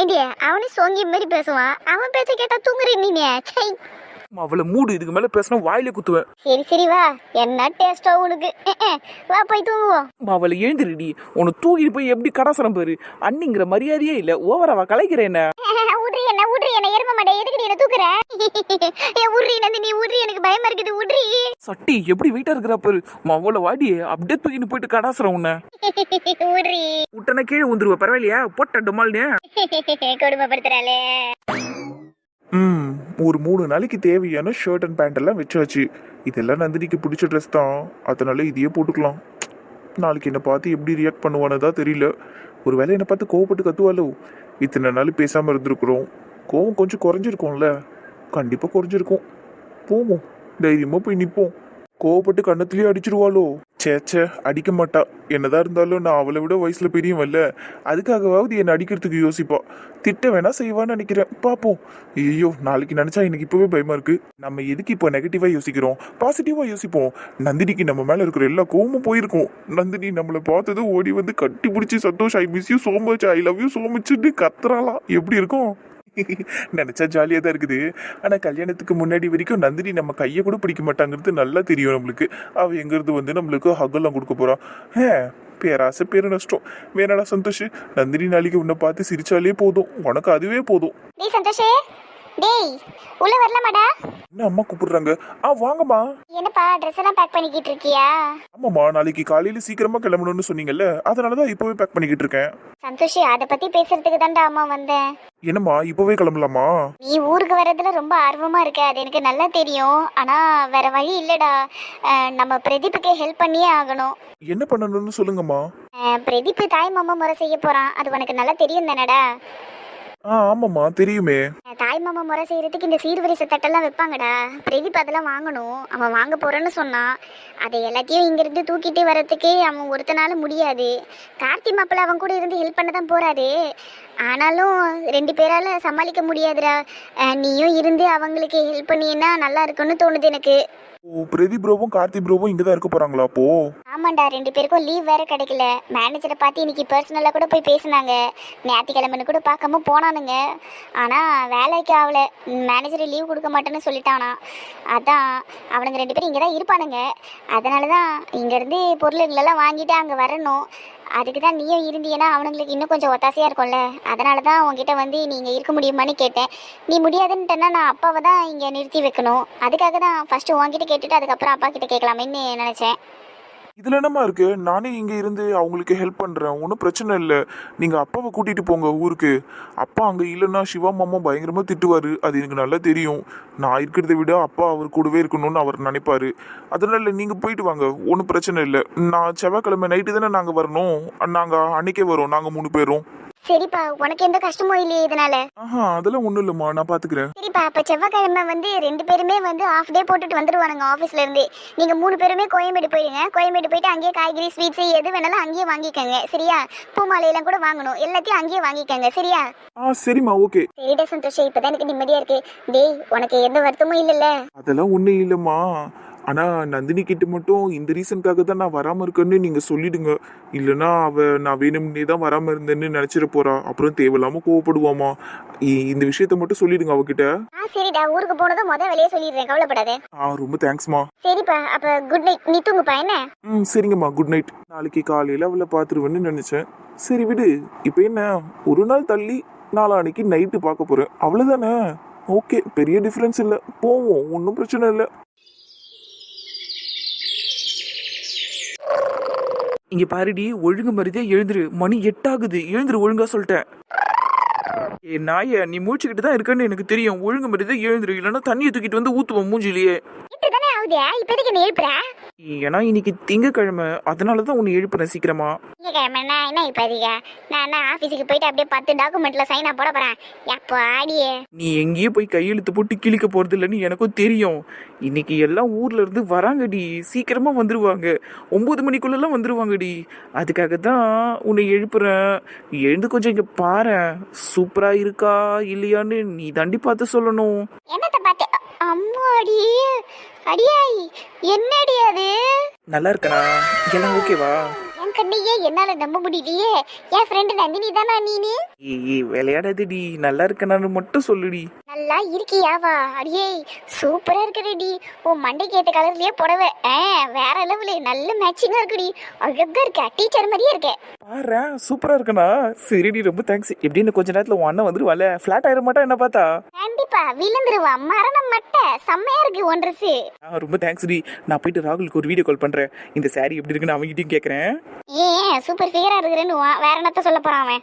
ஏண்டிய அவனே சோங்கி மாதிரி பேசுவான். அவன் பேச்ச கேட்டா தூங்குறேன் நீ. சை, அவளை மூடு. இதுக்கு மேல பேசினா வாயில குத்துவேன். சரி சரி வா, என்ன டேஸ்டோ உனக்கு. வா போய் தூங்குவோம். அவளை எழுந்திருடி. உன்னை தூக்கிட்டு போய் எப்படி கடாசரம் பாரு. அண்ணிங்கிற மரியாதையே இல்ல. ஓவராவா கலைக்கிறேன் என்ன? உட்ரி என்ன எரும மாட்டே, எதுக்கு நீ என்ன தூக்குற? உட்ரி நந்தினி, உட்ரி, எனக்கு பயமா இருக்குது. உட்ரி. சட்டி எப்படி வெயிட்டா இருக்கிறா பாரு. அவளை வாடி அப்படியே தூக்கிட்டு போயிட்டு கடாசரம் உன்னை. உட்ரி. உட்டனை கீழே வந்துருவ. பரவாயில்லையா? போட்ட டொமால்னே கொடுமைப்படுத்துறாளே. ஒரு 3 நாளைக்கு தேவையான ஷர்ட் அண்ட் பேண்ட் எல்லாம் வச்சாச்சு. இதெல்லாம் நந்தினிக்கு பிடிச்ச ட்ரெஸ் தான், அதனால இதையே போட்டுக்கலாம். நாளைக்கு என்னை பார்த்து எப்படி ரியாக்ட் பண்ணுவானதா தெரியல. ஒரு வேளை என்னை பார்த்து கோவப்பட்டு கத்துவாளோ? இத்தனை நாள் பேசாமல் இருந்திருக்கிறோம். கோவம் கொஞ்சம் குறைஞ்சிருக்கும்ல? கண்டிப்பாக குறைஞ்சிருக்கும். போவோம், தைரியமாக போய் நிற்போம். கோவப்பட்டு கண்ணத்துலேயே அடிச்சிருவாளோ? சேச்சே, அடிக்க மாட்டா. என்னதான் இருந்தாலும் நான் அவளை விட வயசுல பெரியவன்ல. அதுக்காகவாவது என்னை அடிக்கிறதுக்கு யோசிப்பா. திட்ட வேணா செய்வான்னு நினைக்கிறேன். பார்ப்போம். ஐயோ, நாளைக்கு நினைச்சா எனக்கு இப்பவே பயமா இருக்கு. நம்ம எதுக்கு இப்போ நெகட்டிவா யோசிக்கிறோம்? பாசிட்டிவா யோசிப்போம். நந்தினிக்கு நம்ம மேல இருக்கிற எல்லா கோவமும் போயிருக்கும். நந்தினி நம்மளை பார்த்ததும் ஓடி வந்து கட்டி பிடிச்சி Santosh, I miss you so much, I love you so மச்ன்னு கத்துறாளாம். எப்படி இருக்கும்? நினைச்சா ஜாலியாக தான் இருக்குது. ஆனால் கல்யாணத்துக்கு முன்னாடி வரைக்கும் நந்தினி நம்ம கையை கூட பிடிக்க மாட்டாங்கிறது நல்லா தெரியும் நம்மளுக்கு. அவள் எங்கிறது வந்து நம்மளுக்கு ஹக்கெல்லாம் கொடுக்க போகிறான். பேராசை பேரு நஷ்டம். வேணாடா சந்தோஷ், நந்தினி நாளைக்கு உன்னை பார்த்து சிரிச்சாலே போதும், உனக்கு அதுவே போதும். சந்தோஷே, டேய் உள்ள வரலாமாடா? என்ன அம்மா கூப்பிடுறாங்க? வாங்கம்மா. என்னப்பா ட்ரெஸ் எல்லாம் பேக் பண்ணிக்கிட்டு இருக்கியா? ஆமாம்மா, நாளைக்கு காலையில சீக்கிரமா கிளம்பணும்னு சொன்னீங்கல்ல, அதனாலதான் இப்பவே பேக் பண்ணிக்கிட்டு இருக்கேன். சந்தோஷ், அதை பத்தி பேசுறதுக்கு தான்டா அம்மா வந்தேன். என்னம்மா இப்பவே கிளம்பலாமா? நீ ஊருக்கு வர்றதுல ரொம்ப ஆர்வமா இருக்க, அது எனக்கு நல்லா தெரியும். ஆனா வேற வழி இல்லடா. நம்ம பிரதீப்புக்கு ஹெல்ப் பண்ணியே ஆகணும். என்ன பண்ணணும்னு சொல்லுங்கம்மா. பிரதீப் தாய் மாமா முறை செய்ய போறான், அது உனக்கு நல்லா தெரியும் தானடா? ஆமாம்மா தெரியுமே. தாய் மாமா முறை செய்யறதுக்கு இந்த சீர்வரிசை தட்டெல்லாம் வைப்பாங்கடா. பிரதீப் அதெல்லாம் வாங்கணும். அவன் வாங்க போறேன்னு சொன்னான். அதை எல்லாத்தையும் இங்கிருந்து தூக்கிட்டு வர்றதுக்கு அவன் ஒருத்தனால முடியாது. கார்த்தி மாப்பிள்ள அவன் கூட இருந்து ஹெல்ப் பண்ண தான் போறாரு. ஆனாலும் 2 பேரால சமாளிக்க முடியாதுடா. நீயும் இருந்து அவங்களுக்கு ஹெல்ப் பண்ணினா நல்லா இருக்குன்னு தோணுது எனக்கு. பிரதீப் ப்ரோவும் கார்த்தி ப்ரோவும் இங்கதான் இருக்க போறாங்களா அப்போ? ஆமாண்டா, 2 பேருக்கும் லீவ் வேற கிடைக்கல. மேனேஜரை பார்த்து இன்னைக்கு பர்சனலா கூட போய் பேசினாங்க. ஞாயிற்றுக்கிழமைன்னு கூட பார்க்காம போனானுங்க. ஆனா வேலைக்கு ஆகல. மேனேஜர் லீவ் கொடுக்க மாட்டேன்னு சொல்லிட்டானா. அதான் அவனுங்க 2 பேரும் இங்கதான் இருப்பானுங்க. அதனாலதான் இங்க இருந்து பொருளுங்களெல்லாம் வாங்கிட்டு அங்க வரணும். அதுக்கு தான் நீயும் இருந்தீங்கன்னா அவனுங்களுக்கு இன்னும் கொஞ்சம் ஒத்தாசையாக இருக்கும்ல. அதனால தான் உங்ககிட்ட வந்து நீங்கள் இருக்க முடியுமான்னு கேட்டேன். நீ முடியாதுன்ட்டேன்னா நான் அப்பாவை தான் இங்கே நிறுத்தி வைக்கணும். அதுக்காக தான் ஃபஸ்ட்டு உங்ககிட்ட கேட்டுட்டு அதுக்கப்புறம் அப்பா கிட்ட கேட்கலாமேன்னு நினச்சேன். இதுல என்னமா இருக்கு? நானே இங்க இருந்து அவங்களுக்கு ஹெல்ப் பண்றேன், ஒன்றும் பிரச்சனை இல்லை. நீங்க அப்பாவை கூட்டிட்டு போங்க ஊருக்கு. அப்பா அங்க இல்லைன்னா சிவா மாமா பயங்கரமா திட்டுவாரு, அது எனக்கு நல்லா தெரியும். நான் இருக்கிறத விட அப்பா அவர் கூடவே இருக்கணும்னு அவர் நினைப்பாரு. அதனால நீங்க போயிட்டு வாங்க, ஒன்றும் பிரச்சனை இல்லை. நான் செவ்வாய்க்கிழமை நைட்டு தானே நாங்க வரணும், நாங்க அன்னைக்கே வரோம், நாங்க 3 பேரும். சரிப்பா, உனக்கு எந்த கஷ்டமும் இல்லையே இதனால? அதெல்லாம் ஒண்ணும் இல்லம்மா, நான் பாத்துக்கிறேன். சரிப்பா, அப்ப செவ்வாய்க்கிழமை வந்து 2 பேருமே வந்து ஆஃப் டே போட்டுட்டு வந்துருவானுங்க ஆஃபீஸ்ல இருந்து. நீங்க 3 பேருமே கோயம்பேடு போயிடுங்க. கோயம்பேடு போயிட்டு அங்கேயே காய்கறி ஸ்வீட்ஸ் எது வேணாலும் அங்கேயே வாங்கிக்கோங்க, சரியா? பூ மாலையெல்லாம் கூட வாங்கணும், எல்லாத்தையும் அங்கேயே வாங்கிக்கோங்க, சரியா? சரிம்மா, ஓகே. சரிடா சந்தோஷம், இப்பதான் எனக்கு நிம்மதியா இருக்கு. டேய், உனக்கு எந்த வருத்தமும் இல்லைல்ல? அதெல்லாம் ஒண்ணும் இல்லம்மா. ஆனா நந்தினி கிட்ட மட்டும் இந்த ரீசனுக்காக தான் நான் வராம இருக்கேன்னு நீங்க சொல்லிடுங்க. இல்லைன்னா நான் வேணும்னே தான் வராம இருந்தேன்னு நினைச்சிட போறா, அப்புறம் தேவையில்லாம கோவப்படுவாமா. இந்த விஷயத்த மட்டும் சொல்லிடுங்க அவகிட்ட. சரிடா, ஊருக்கு போனதும் வெளியே சொல்லிடுறேன், கவலைப்படாத. ரொம்ப தேங்க்ஸ்மா. சரிப்பா, அப்ப குட் நைட், நீ தூங்குப்பா என்ன? சரிங்கம்மா, குட் நைட். நாளைக்கு காலையில அவளை பாத்துருவேன்னு நினைச்சேன். சரி விடு, இப்ப என்ன, ஒரு நாள் தள்ளி நாளான்னைக்கு நைட்டு பார்க்க போறேன், அவ்வளவுதானே. ஓகே, பெரிய டிஃபரன்ஸ் இல்லை, போவோம், ஒன்றும் பிரச்சனை இல்லை. இங்க பாருடி, ஒழுங்கு மரியாதையா எழுந்துரு. மணி 8 ஆகுது, எழுந்துரு, ஒழுங்கா சொல்லிட்டேன். ஏ நாய, நீ மூச்சுக்கிட்டு தான் இருக்கன்னு எனக்கு தெரியும். ஒழுங்கு மரியாதையா எழுந்துரு, இல்லைன்னா தண்ணியை தூக்கிட்டு வந்து ஊத்துவோம் மூஞ்சிலேயே. இப்பதானே ஆகுது, இப்போதைக்கு நீ எழுப்புற? ஏன்னா இன்னைக்கு திங்கக்கிழமை, அதனாலதான் உன்னை எழுப்புறேன் சீக்கிரமா. திங்கக்கிழமைனா என்ன இப்ப அதிக? நான் ஆபீஸுக்கு போயிட்டு அப்படியே 10 டாக்குமெண்ட்ல சைனா போட போறேன். எப்போ ஆடியே? நீ எங்கேயே போய் கையெழுத்து போட்டு கிழிக்க போறது இல்லைன்னு எனக்கும் தெரியும். இன்னைக்கு எல்லாம் ஊர்ல இருந்து வராங்கடி, சீக்கிரமா வந்துருவாங்க, 9 மணிக்குள்ளெல்லாம் வந்துருவாங்கடி. அதுக்காக தான் உன்னை எழுப்புறேன். எழுந்து கொஞ்சம் இங்க பாரு, சூப்பரா இருக்கா இல்லையான்னு நீ தாண்டி பார்த்து சொல்லணும். என்னத்த பார்த்து? அம்மாடி, அடியாய், என்னடி அது? நல்லா இருக்கனா? எல்லாம் ஓகேவா? என் கண்ணையே என்னால நம்ப முடியலையே. என் ஃப்ரெண்டு நந்தினி தானா நீனு? ஏய் விளையாடாதடி, நல்லா இருக்கனான்னு மட்டும் சொல்லுடி. நல்லா இருக்கியாவா? அடியே, சூப்பரா இருக்குடி. உன் மண்டைக்கு ஏத்த கலர்லயே புடவை, வேற லெவலு, நல்ல மேட்சிங்கா இருக்குடி. அழகா இருக்க, டீச்சர் மாதிரியே இருக்க. பாரு, சூப்பரா இருக்கனா? சரிடி, ரொம்ப தேங்க்ஸ். எப்படின்னு கொஞ்ச நேரத்துல உன் அண்ணன் வந்துருவால, ஃபிளாட் ஆயிட மாட்டா என்ன பார்த்தா? கண்டிப்பா விழுந்துருவா, மரணம் மட்ட செம்மையா இருக்கு உன் ட்ரெஸ். ரொம்ப தேங்க்ஸ் டி. நான் போயிட்டு ராகுலுக்கு ஒரு வீடியோ கால் பண்றேன். இந்த சாரி எப்படி இருக்குன்னு அவங்ககிட்டயும் கேட்கறேன். ஏன் சூப்பர் ஃபிகரா இருக்குறேன்னு வேற என்னத்த சொல்ல போறான் அவன்?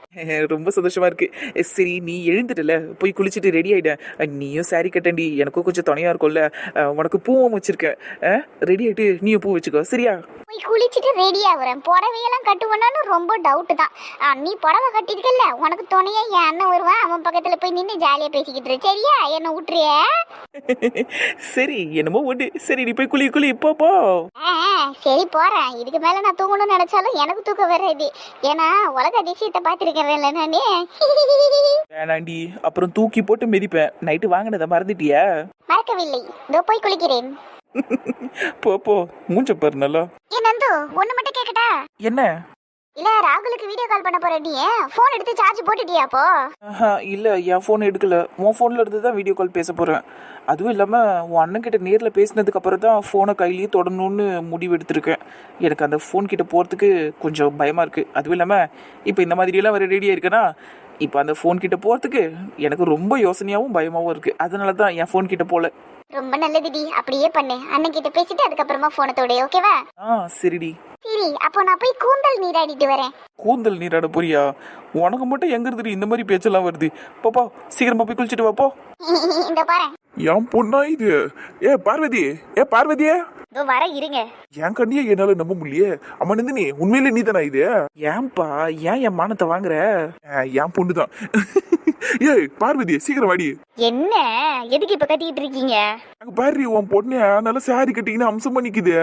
ரொம்ப சந்தோஷமா இருக்கு. சரி, நீ எழுந்துட்டல, போய் குளிச்சுட்டு ரெடி ஆயிட. நீயும் சாரி கட்டண்டி, எனக்கும் கொஞ்சம் துணையா இருக்கும்ல. உனக்கு பூவும் வச்சிருக்கேன், ரெடி ஆயிட்டு நீயும் பூ வச்சுக்கோ, சரியா? போய் குளிச்சுட்டு ரெடி ஆகுறேன். புடவையெல்லாம் கட்டுவேன்னு ரொம்ப டவுட் தான். நீ புடவை கட்டிருக்கல, உனக்கு துணையா என் அண்ணன் வருவான், அவன் பக்கத்துல போய் நின்று ஜாலியா பேசிக்கிட்டு இரு, சரியா? என்ன விட்டுறிய? சரி, என்னமோ ஒண்ணு. சரி, நீ போய் குளி போ. சரி போறேன். இதுக்கு மேல நான் தூங்கணும்னு நினைச்சாலும் எனக்கு தூக்கம் வராது. ஏன்னா உலக அதிசயத்தை பாத்திருக்கேன்ல நானே. வேணாண்டி, அப்புறம் தூக்கி போட்டு மிதிப்பேன். நைட்டு வாங்கினதை மறந்துட்டியா? மறக்கவில்லை, இதோ போய் குளிக்கிறேன். போ, மூஞ்ச பாரு நல்லா. ஏன் நந்து, ஒண்ணு மட்டும் கேக்கட்டா? என்ன? இல்ல, ராகுலுக்கு வீடியோ கால் பண்ண போற, நீ போன் எடுத்து சார்ஜ் போட்டுட்டியா? அப்போ இல்ல, என் போன் எடுக்கல. உன் போன்ல இருந்து தான் வீடியோ கால் பேச போறேன். அதுவும் இல்லாம உன் அண்ணன் கிட்ட நேர்ல பேசினதுக்கு அப்புறம் தான் போனை கையிலேயே தொடணும்னு முடிவு எடுத்திருக்கேன். எனக்கு அந்த போன் கிட்ட போறதுக்கு கொஞ்சம் பயமா இருக்கு. அதுவும் இல்லாம இப்ப இந்த மாதிரி எல்லாம் வர ரெடியா இருக்கேன்னா, இப்ப அந்த போன் கிட்ட போறதுக்கு எனக்கு ரொம்ப யோசனையாவும் பயமாவும் இருக்கு. அதனாலதான் என் போன் கிட்ட போல. ரொம்ப நல்லதுடி, அப்படியே பண்ணு. அண்ணன் கிட்ட பேசிட்டு அதுக்கப்புறமா போனத்தோட, ஓகேவா? சரிடி. சரி, அப்போ நான் போய் கூந்தல் நீராடிட்டு வரேன். கூந்தல் நீராட போறியா? உனக்கு மட்டும் எங்க இருந்து இந்த மாதிரி பேச்செல்லாம் வருது? பாப்பா, சீக்கிரமா போய் குளிச்சுட்டு வாப்போ. இந்த பாரு, என் பொண்ணா இது? பார்வதியே, இதோ வர இருங்க. என் கண்ணியே என்னால நம்ப முடியலையே. அம்மா நந்தினி, உண்மையிலே நீ தானா இது? ஏன்பா, ஏன் என் மானத்தை வாங்குற? என் பொண்ணுதான். ஏய் பார்வதி, சீக்கிரம் வாடி. என்ன, எதுக்கு இப்ப கத்திக்கிட்டு இருக்கீங்க? அங்க பாரு, உன் பொண்ணு நல்லா சாரி கட்டிக்கின்னு அம்சமா நிக்குது.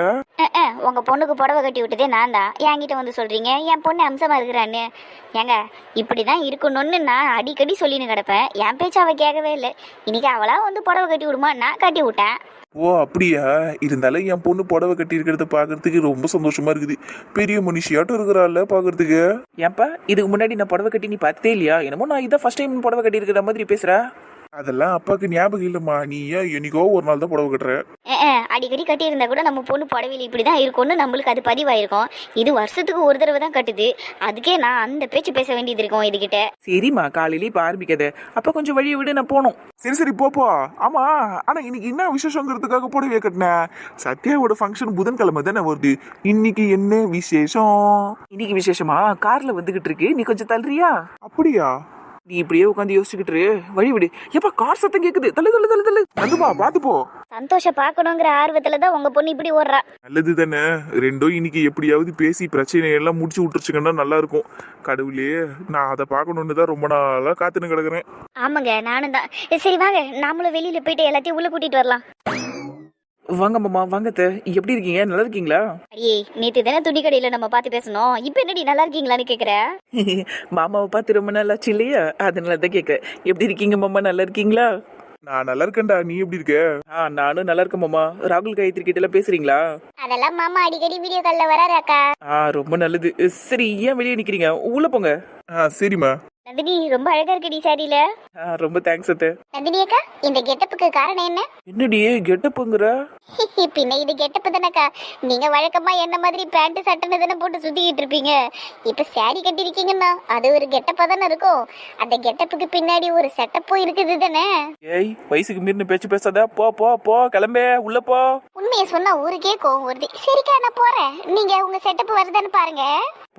உங்க பொண்ணுக்கு புடவை கட்டி விட்டதே நான் தான். என்கிட்ட வந்து சொல்றீங்க என் பொண்ணு அம்சமா இருக்கிறான்னு. ஏங்க, இப்படிதான் இருக்கணும்னு நான் அடிக்கடி சொல்லின்னு கிடப்பேன். என் பேச்சு அவ கேட்கவே இல்லை. இன்னைக்கு அவளா வந்து புடவை கட்டி விடுமா, நான் கட்டி விட்டேன். ஓ அப்படியா? இருந்தாலும் என் பொண்ணு புடவை கட்டி இருக்கிறத பாக்குறதுக்கு ரொம்ப சந்தோஷமா இருக்குது. பெரிய மனுஷியாட்டம் இருக்கிறாள் பாக்குறதுக்கு. ஏன்பா, இதுக்கு முன்னாடி நான் புடவை கட்டி நீ பார்த்ததே இல்லையா? என்னமோ நான் இதான் ஃபர்ஸ்ட் டைம் புடவை கட்டி இருக்கிற மாதிரி பேசுற. அதெல்லாம் அப்பாவுக்கு ஞாபகம் இல்லம்மா, நீ ஏன் என்னைக்கோ ஒரு நாள் தான் புடவை கட்டுற. அடிக்கடி கட்டியிருந்தா கூட நம்ம பொண்ணு புடவையில் இப்படி தான் இருக்கும்னு நம்மளுக்கு அது பதிவாயிருக்கும். இது வருஷத்துக்கு ஒரு தடவை தான் கட்டுது, அதுக்கே நான் அந்த பேச்சு பேச வேண்டியது இருக்கும் இதுகிட்ட. சரிம்மா, காலையிலேயே இப்போ ஆரம்பிக்காத. அப்போ கொஞ்சம் வழியை விடு, நான் போகணும். சரி சரி போப்போ. ஆமா, ஆனா இன்னைக்கு என்ன விசேஷங்கிறதுக்காக புடவைய கட்டினேன்? சத்யாவோட ஃபங்க்ஷன் புதன்கிழமை தானே வருது, இன்னைக்கு என்ன விசேஷம்? இன்னைக்கு விசேஷமா? கார்ல வந்துகிட்டு இருக்கு, நீ கொஞ்சம் தள்ளுறியா? அப்படியா? நீ இப்படியே உட்காந்து யோசிச்சுக்கிட்டு இரு, வழி விடு. எப்பா கார் சத்தம் கேக்குது, தள்ளு தள்ளு தள்ளு தள்ளு. நந்துமா பாத்து போ. சந்தோஷம் பார்க்கணுங்கிற ஆர்வத்துல தான் உங்க பொண்ணு இப்படி ஓடுறா. நல்லது தானே, ரெண்டும் இன்னைக்கு எப்படியாவது பேசி பிரச்சனையெல்லாம் முடிச்சு விட்டுருச்சுங்கன்னா நல்லா இருக்கும். கடவுளே, நான் அதை பார்க்கணுன்னு தான் ரொம்ப நாளா காத்துன்னு கிடக்குறேன். ஆமாங்க, நானும் தான். சரி வாங்க, நாமளும் வெளியில போயிட்டு எல்லாத்தையும் உள்ள கூட்டிட்டு வரலாம். வாங்க மாமா, வாங்கத்த. எப்படி இருக்கீங்க? நல்லா இருக்கீங்களா? அடியே, நேத்து தானே துணி கடையில நம்ம பார்த்து பேசணும், இப்போ என்னடி நல்லா இருக்கீங்களான்னு கேக்குற? மாமாவை பார்த்து ரொம்ப நாளாச்சு இல்லையா, அதனால தான் கேட்க. எப்படி இருக்கீங்க மாமா, நல்லா இருக்கீங்களா? நான் நல்லா இருக்கேன்டா, நீ எப்படி இருக்க? நானும் நல்லா இருக்கேன் மாமா. ராகுல் காயத்ரி கிட்ட எல்லாம் பேசுறீங்களா? அதெல்லாம் மாமா அடிக்கடி வீடியோ கால்ல வராரு அக்கா. ரொம்ப நல்லது. சரி, ஏன் வெளியே நிக்கிறீங்க? உள்ள போங்க. சரிம்மா. நந்தினி ரொம்ப அழகா இருக்குடி சாரியில. ரொம்ப தேங்க்ஸ் அத்தை. நந்தினி அக்கா, இந்த கெட்டப்புக்கு காரணம் என்ன? என்னடி கெட்டப்புங்கிற? பின்ன இது கெட்டப்பு தானக்கா. நீங்க வழக்கமா என்ன மாதிரி பேண்ட் சட்டை தானே போட்டு சுத்திக்கிட்டு இருப்பீங்க. இப்ப சாரி கட்டிருக்கீங்கன்னா அது ஒரு கெட்டப்பா தானே இருக்கும். அந்த கெட்டப்புக்கு பின்னாடி ஒரு செட்டப்பும் இருக்குது தானே. ஏய், வயசுக்கு மீறின பேச்சு பேசாத. போ போ போ, கிளம்பே, உள்ள போ. உண்மையை சொன்னா ஊருக்கே கோவம் வருது. சரிக்கா, நான் போறேன், நீங்க உங்க செட்டப் வருதான்னு பாருங்க.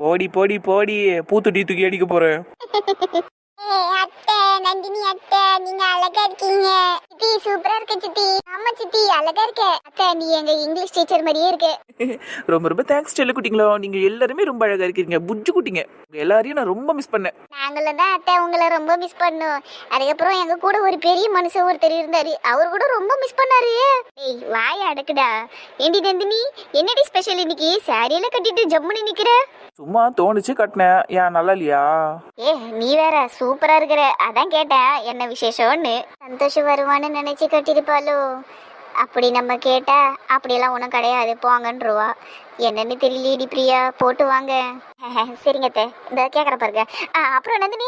போடி போடி போடி, பூத்துட்டி தூக்கி அடிக்க போறேன். அத்தை, நந்தினி அத்தை, நீங்க அழகா இருக்கீங்க. சித்தி சூப்பரா இருக்க சித்தி. ஆமா சித்தி, அழகா இருக்க அத்தை. நீ எங்க இங்கிலீஷ் டீச்சர் மாதிரியே இருக்கு. ரொம்ப ரொம்ப தேங்க்ஸ் செல்ல குட்டிங்களோ. நீங்க எல்லாருமே ரொம்ப அழகா இருக்கீங்க, புஜ்ஜு குட்டிங்க. எல்லாரையும் நான் ரொம்ப மிஸ் பண்ணேன். நாங்களும் தான் அத்தை உங்களை ரொம்ப மிஸ் பண்ணோம். அதுக்கப்புறம் எங்க கூட ஒரு பெரிய மனுஷன் ஒருத்தர் இருந்தாரு, அவர் கூட ரொம்ப மிஸ் பண்ணாரு. ஏய் வாய அடக்குடா. ஏண்டி நந்தினி, என்னடி ஸ்பெஷல் இன்னைக்கு? சாரியெல்லாம் கட்டிட்டு ஜம்முன்னு நிக்கிற? சும்மா தோணுச்சு கட்டினேன். ஏன் நல்லா இல்லையா? நீ வேற சூப்பரா இருக்கிற, அதான் கேட்டேன் என்ன விசேஷம்னு. சந்தோஷம் வருவான்னு நினைச்சு கட்டிருப்பாளோ? அப்படி நம்ம கேட்டா அப்படியெல்லாம் ஒன்றும் கிடையாது, போங்கன்றுவா. என்னன்னு தெரியலடி பிரியா, போட்டு வாங்க. சரிங்க அத்தை, இந்த கேட்குற பாருங்க. அப்புறம் நந்தினி,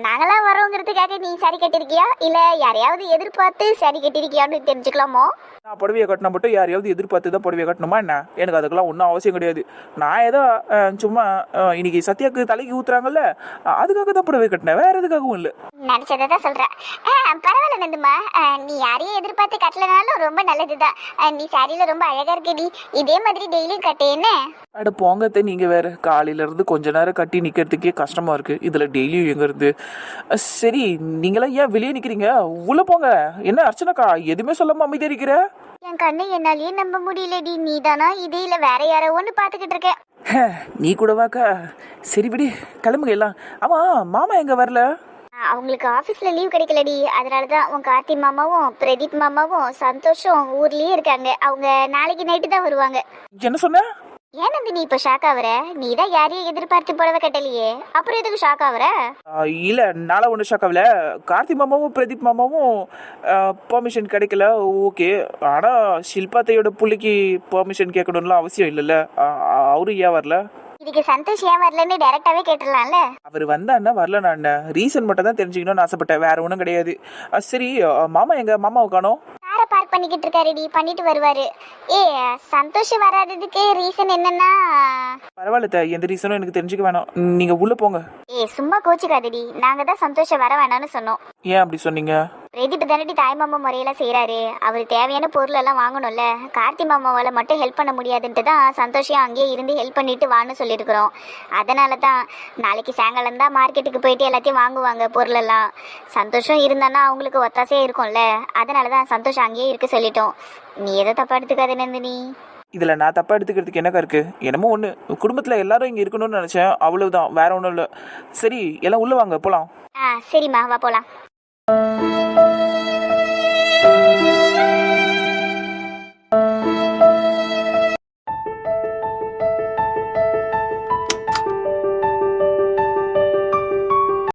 நாங்களாம் வரோங்கிறதுக்காக நீ சாரி கட்டிருக்கியா, இல்லை யாரையாவது எதிர்பார்த்து சாரி கட்டிருக்கியான்னு தெரிஞ்சுக்கலாமோ? நான் புடவையை கட்டினா மட்டும் யாரையாவது எதிர்பார்த்து தான் புடவையை கட்டணுமா என்ன? எனக்கு அதுக்கெல்லாம் ஒன்றும் அவசியம் கிடையாது. நான் ஏதோ சும்மா இன்னைக்கு சத்யாவுக்கு தலைக்கு ஊத்துறாங்கல்ல, அதுக்காக தான் புடவை கட்டினேன், வேற எதுக்காகவும் இல்லை. நினைச்சதை தான் சொல்கிறேன். பரவாயில்ல நந்துமா, நீ யாரையும் எதிர்பார்த்து கட்டலனாலும் ரொம்ப நல்லதுதான். நீ சாரியில் ரொம்ப அழகா இருக்கடி, இதே மாதிரி டெய்லியும் கட்டேன்னு. அட போங்கத்தை, நீங்கள் வேறு காலையிலேருந்து கொஞ்ச நேரம் கட்டி நிற்கிறதுக்கே கஷ்டமாக இருக்குது, இதில் டெய்லியும் எங்கே இருந்து? சரி, நீங்களாம் ஏன் வெளியே நிற்கிறீங்க? உள்ளே போங்க. என்ன அர்ச்சனாக்கா, எதுவுமே சொல்லாமல் அமைதியாக இருக்கிற? என் கண்ணு என்னாலேயே நம்ப முடியலடி. நீ தானா இது, இல்லை வேற யாரோ ஒன்று பார்த்துக்கிட்டு இருக்கேன். நீ கூட வாக்கா. சரி விடு, கிளம்புங்க எல்லாம். ஆமாம், மாமா எங்கே வரல? அவங்களுக்கு ஆஃபீஸில் லீவ் கிடைக்கலடி, அதனால தான் உன் கார்த்தி மாமாவும் பிரதீப் மாமாவும் சந்தோஷம் ஊர்லேயே இருக்காங்க. அவங்க நாளைக்கு நைட்டு தான் வருவாங்க. என்ன சொன்ன? ஏன் நந்தினி இப்போ ஷாக் ஆகுற? நீ தான் யாரையும் எதிர்பார்த்து புடவை கட்டலையே, அப்புறம் எதுக்கு ஷாக் ஆகுற? இல்லை, நாளை ஒன்றும் ஷாக் ஆகல. கார்த்தி மாமாவும் பிரதீப் மாமாவும் பெர்மிஷன் கிடைக்கல, ஓகே. ஆனால் ஷில்பாத்தையோட பிள்ளைக்கு பெர்மிஷன் கேட்கணும்லாம் அவசியம் இல்லைல்ல, அவரும் ஏன் வரல? இதுக்கு சந்தோஷ் ஏன் வரலன்னு டைரக்டாவே கேட்டுடலாம்ல. அவர் வந்தான்னா வரல, நான் ரீசன் மட்டும் தான் தெரிஞ்சுக்கணும்னு ஆசைப்பட்டேன், வேற ஒன்றும் கிடையாது. சரி, மாமா எங்க? மாமாவை காணோம். காரை பார்க் பண்ணிக்கிட்டு இருக்காருடி, பண்ணிட்டு வருவாரு. சந்தோஷ் வராததுக்கு ரீசன் என்னன்னா? பரவாயில்ல, எந்த ரீசனும் எனக்கு தெரிஞ்சுக்க வேணாம், நீங்க உள்ள போங்க. சும்மா கோச்சுக்காதடி, நாங்க தான் சந்தோஷம் வர வேணாம்னு சொன்னோம். ஏன் அப்படி சொன்னீங்க? பிரதீப் தானடி தாய் மாமா முறையெல்லாம் செய்யறாரு, அவர் தேவையான பொருள் எல்லாம் வாங்கணும்ல. கார்த்தி மாமாவால மட்டும் ஹெல்ப் பண்ண முடியாதுன்ட்டு தான் சந்தோஷம் அங்கேயே இருந்து ஹெல்ப் பண்ணிட்டு வான்னு சொல்லியிருக்கிறோம். அதனால தான் நாளைக்கு சாயங்காலம் தான் மார்க்கெட்டுக்கு போயிட்டு எல்லாத்தையும் வாங்குவாங்க பொருள் எல்லாம். சந்தோஷம் இருந்தானா அவங்களுக்கு ஒத்தாசையா இருக்கும்ல, அதனால தான் சந்தோஷம் அங்கேயே இருக்க சொல்லிட்டோம். நீ எதை தப்பா எடுத்துக்காத நந்தினி. இதில் நான் தப்பாக எடுத்துக்கிறதுக்கு என்னக்கா இருக்குது? என்னமோ ஒன்று, குடும்பத்தில் எல்லாரும் இங்கே இருக்கணும்னு நினச்சேன், அவ்வளவுதான், வேற ஒன்றும் இல்லை. சரி, எல்லாம் உள்ளே வாங்க, போகலாம். சரிம்மா, வா போகலாம்.